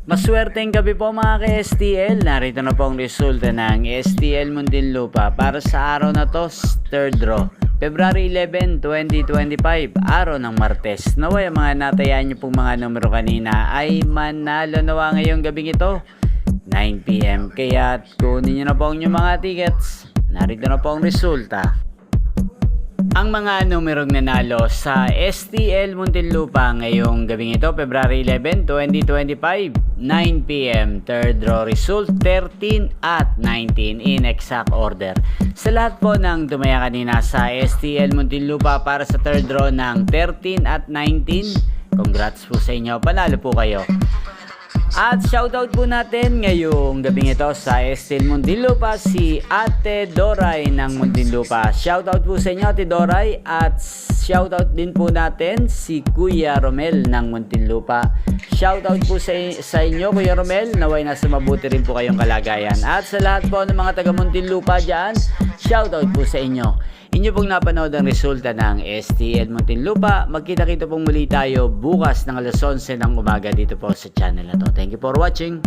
Maswerteng gabi po mga ka-STL. Narito na po ang resulta ng STL Muntinlupa para sa araw na to, third draw. February 11, 2025, araw ng Martes. Naway ang mga natayaan nyo pong mga numero kanina ay manalo nawa ngayong gabing ito, 9 PM. Kaya kunin nyo na po ang inyong mga tickets. Narito na po ang resulta. Ang mga numerong nanalo sa STL Muntinlupa ngayong gabing ito, February 11, 2025, 9 PM, third draw result 13 at 19 in exact order. Sa lahat po ng tumaya kanina sa STL Muntinlupa para sa third draw ng 13 at 19, congrats po sa inyo, panalo po kayo. At shoutout po natin ngayong gabing ito sa STL Muntinlupa si Ate Doray ng Muntinlupa. Shoutout po sa inyo Ate Doray, at shoutout din po natin si Kuya Romel ng Muntinlupa. Shoutout po sa inyo Kuya Romel, naway nasa mabuti rin po kayong kalagayan. At sa lahat po ng mga taga Muntinlupa dyan, shoutout po sa inyo. Inyo pong napanood ang resulta ng STL Muntinlupa. Magkita-kita pong muli tayo bukas ng alas 11 ng umaga dito po sa channel na to. Thank you for watching.